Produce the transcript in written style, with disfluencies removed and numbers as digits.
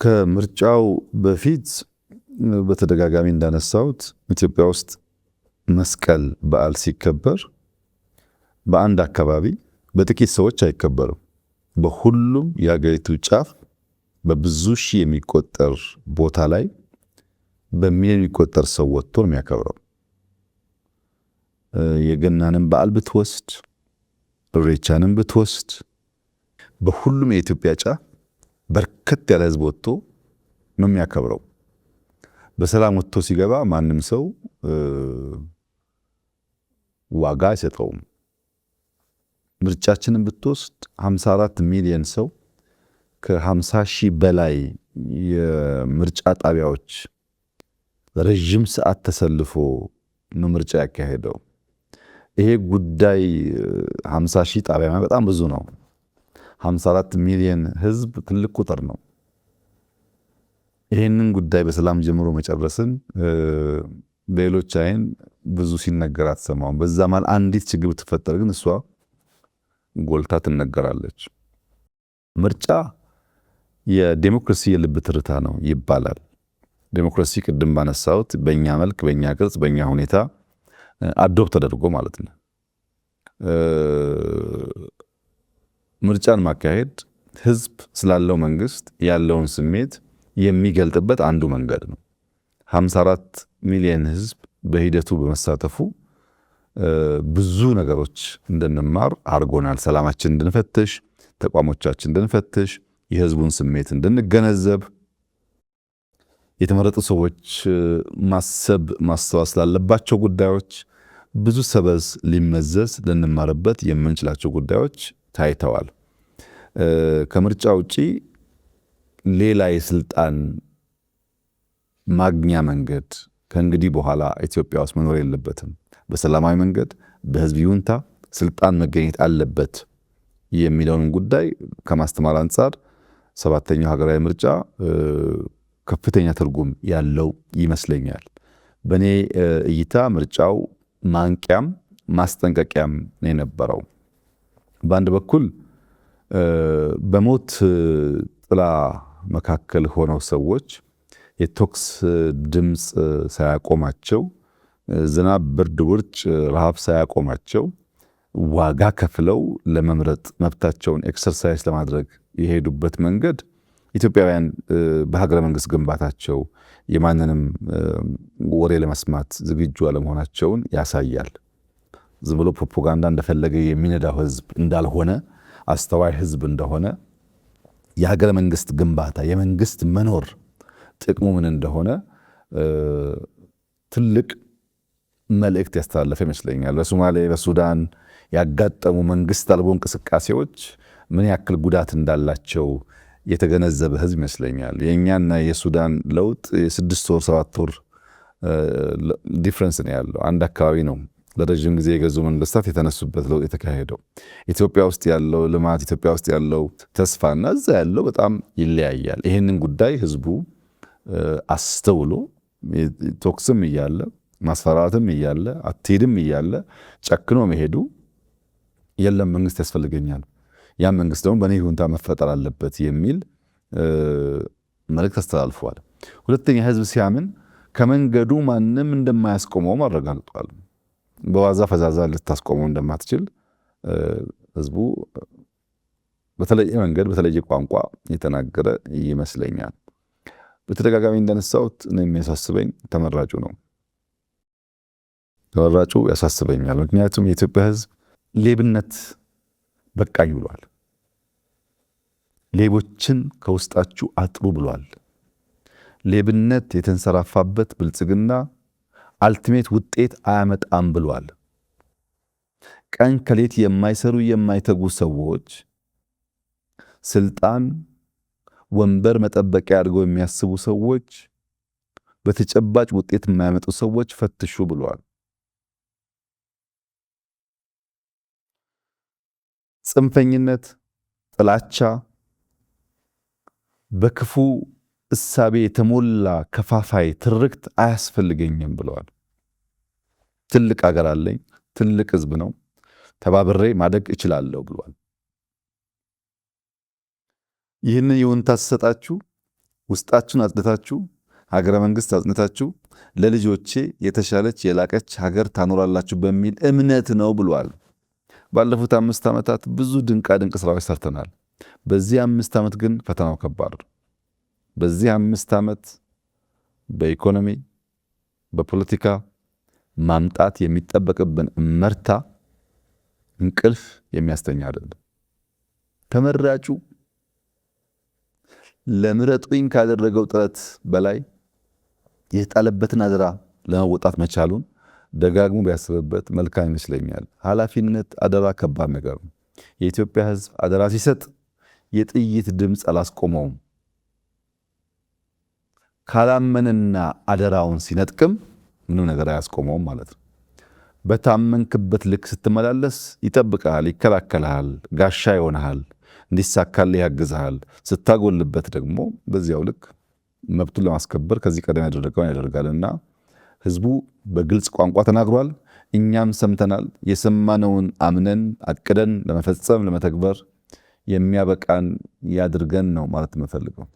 ከምርጫው በፊት በተደጋጋሚ እንዳነሳሁት ኢትዮጵያ ውስጥ መስቀል በዓል ሲከበር በአንድ አካባቢ በጥቂት ሰዎች አይከበርም። በሁሉም የአገሪቱ ጫፍ በብዙ ሺህ የሚቆጠር ቦታ ላይ በሚሊዮን የሚቆጠር ሰው ወጥቶ ነው የሚያከብረው። የገናንም በዓል ብትወስድ፣ ኢሬቻንም ብትወስድ በሁሉም የኢትዮጵያ ጫፍ በርከት ያለ ህዝብ ወጥቶ ነው የሚያከብረው። በሰላም ወጥቶ ሲገባ ማንም ሰው ዋጋ አይሰጠውም። ምርጫችንን ብትወስድ 54 ሚሊዮን ሰው ከ50 ሺህ በላይ የምርጫ ጣቢያዎች ረጅም ሰዓት ተሰልፎ ነው ምርጫ ያካሄደው። ይሄ ጉዳይ 50 ሺህ ጣቢያ በጣም ብዙ ነው። 54 ሚሊዮን ህዝብ ትልቅ ቁጥር ነው። ይህንን ጉዳይ በሰላም ጀምሮ መጨረስን በሌሎች አይን ብዙ ሲነገር አትሰማውም። በዛ ማለት አንዲት ችግር ብትፈጠር ግን እሷ ጎልታ ትነገራለች። ምርጫ የዴሞክራሲ የልብ ትርታ ነው ይባላል። ዴሞክራሲ ቅድም ባነሳሁት በእኛ መልክ፣ በእኛ ቅርጽ፣ በእኛ ሁኔታ አዶፕት ተደርጎ ማለት ነው። ምርጫን ማካሄድ ህዝብ ስላለው መንግስት ያለውን ስሜት የሚገልጥበት አንዱ መንገድ ነው። 54 ሚሊዮን ህዝብ በሂደቱ በመሳተፉ ብዙ ነገሮች እንድንማር አድርጎናል። ሰላማችን እንድንፈትሽ፣ ተቋሞቻችን እንድንፈትሽ፣ የህዝቡን ስሜት እንድንገነዘብ፣ የተመረጡ ሰዎች ማስተዋል ስላለባቸው ጉዳዮች ብዙ ሰበዝ ሊመዘዝ ልንማርበት የምንችላቸው ጉዳዮች ታይተዋል። ከምርጫ ውጪ ሌላ የስልጣን ማግኛ መንገድ ከእንግዲህ በኋላ ኢትዮጵያ ውስጥ መኖር የለበትም። በሰላማዊ መንገድ በህዝብ ይሁንታ ስልጣን መገኘት አለበት የሚለውን ጉዳይ ከማስተማር አንጻር 7ኛው ሀገራዊ ምርጫ ከፍተኛ ትርጉም ያለው ይመስለኛል። በእኔ እይታ ምርጫው ማንቂያም ማስጠንቀቂያም ነው የነበረው። በአንድ በኩል በሞት ጥላ መካከል ሆነው ሰዎች የቶክስ ድምፅ ሳያቆማቸው፣ ዝናብ፣ ብርድ፣ ውርጭ፣ ረሃብ ሳያቆማቸው ዋጋ ከፍለው ለመምረጥ መብታቸውን ኤክሰርሳይዝ ለማድረግ የሄዱበት መንገድ ኢትዮጵያውያን በሀገረ መንግስት ግንባታቸው የማንንም ወሬ ለመስማት ዝግጁ አለመሆናቸውን ያሳያል። ዝም ብሎ ፕሮፓጋንዳ እንደፈለገ የሚነዳው ህዝብ እንዳልሆነ፣ አስተዋይ ህዝብ እንደሆነ፣ የሀገረ መንግስት ግንባታ የመንግስት መኖር ጥቅሙ ምን እንደሆነ ትልቅ መልእክት ያስተላለፈ ይመስለኛል። በሶማሌ በሱዳን ያጋጠሙ መንግስት አልቦ እንቅስቃሴዎች ምን ያክል ጉዳት እንዳላቸው የተገነዘበ ህዝብ ይመስለኛል። የእኛና የሱዳን ለውጥ የ6 ወር 7 ወር ዲፍረንስ ነው ያለው። አንድ አካባቢ ነው ለረጅም ጊዜ የገዙ መንግስታት የተነሱበት ለውጥ የተካሄደው። ኢትዮጵያ ውስጥ ያለው ልማት፣ ኢትዮጵያ ውስጥ ያለው ተስፋና እዛ ያለው በጣም ይለያያል። ይህንን ጉዳይ ህዝቡ አስተውሎ ቶክስም እያለ ማስፈራራትም እያለ አትሄድም እያለ ጨክኖ መሄዱ የለም መንግስት ያስፈልገኛል፣ ያ መንግስት ደግሞ በእኔ ይሁንታ መፈጠር አለበት የሚል መልእክት አስተላልፏል። ሁለተኛ ህዝብ ሲያምን ከመንገዱ ማንም እንደማያስቆመው አረጋግጧል። በዋዛ ፈዛዛ ልታስቆመው እንደማትችል ህዝቡ በተለየ መንገድ በተለየ ቋንቋ የተናገረ ይመስለኛል። በተደጋጋሚ እንዳነሳሁት ነው የሚያሳስበኝ ተመራጩ ነው። ተመራጩ ያሳስበኛል። ምክንያቱም የኢትዮጵያ ህዝብ ሌብነት በቃኝ ብሏል። ሌቦችን ከውስጣችሁ አጥሩ ብሏል። ሌብነት የተንሰራፋበት ብልጽግና አልቲሜት ውጤት አያመጣም ብሏል። ቀን ከሌት የማይሰሩ የማይተጉ ሰዎች ስልጣን ወንበር መጠበቂያ አድርገው የሚያስቡ ሰዎች በተጨባጭ ውጤት የማያመጡ ሰዎች ፈትሹ ብሏል። ጽንፈኝነት፣ ጥላቻ፣ በክፉ እሳቤ የተሞላ ከፋፋይ ትርክት አያስፈልገኝም ብለዋል። ትልቅ ሀገር አለኝ፣ ትልቅ ህዝብ ነው፣ ተባብሬ ማደግ እችላለሁ ብሏል። ይህንን ይሁንታ ሲሰጣችሁ ውስጣችሁን አጽድታችሁ ሀገረ መንግስት አጽንታችሁ ለልጆቼ የተሻለች የላቀች ሀገር ታኖራላችሁ በሚል እምነት ነው ብሏል። ባለፉት 5 ዓመታት ብዙ ድንቃ ድንቅ ስራዎች ሰርተናል። በዚህ 5 ዓመት ግን ፈተናው ከባድ ነው። በዚህ 5 ዓመት በኢኮኖሚ በፖለቲካ ማምጣት የሚጠበቅብን እመርታ እንቅልፍ የሚያስተኛ አይደለም። ተመራጩ ለምረጡኝ ካደረገው ጥረት በላይ የተጣለበትን አደራ ለመወጣት መቻሉን ደጋግሞ ቢያስብበት መልካም ይመስለኛል። ኃላፊነት አደራ ከባድ ነገር ነው። የኢትዮጵያ ሕዝብ አደራ ሲሰጥ የጥይት ድምፅ አላስቆመውም። ካላመንና አደራውን ሲነጥቅም ምንም ነገር አያስቆመውም ማለት ነው። በታመንክበት ልክ ስትመላለስ ይጠብቃል፣ ይከላከልሃል፣ ጋሻ ይሆንሃል፣ እንዲሳካልህ ያግዝሃል። ስታጎልበት ደግሞ በዚያው ልክ መብቱን ለማስከበር ከዚህ ቀደም ያደረገውን ያደርጋልና ህዝቡ በግልጽ ቋንቋ ተናግሯል። እኛም ሰምተናል። የሰማነውን አምነን አቅደን ለመፈጸም ለመተግበር የሚያበቃን ያድርገን ነው ማለት የምፈልገው።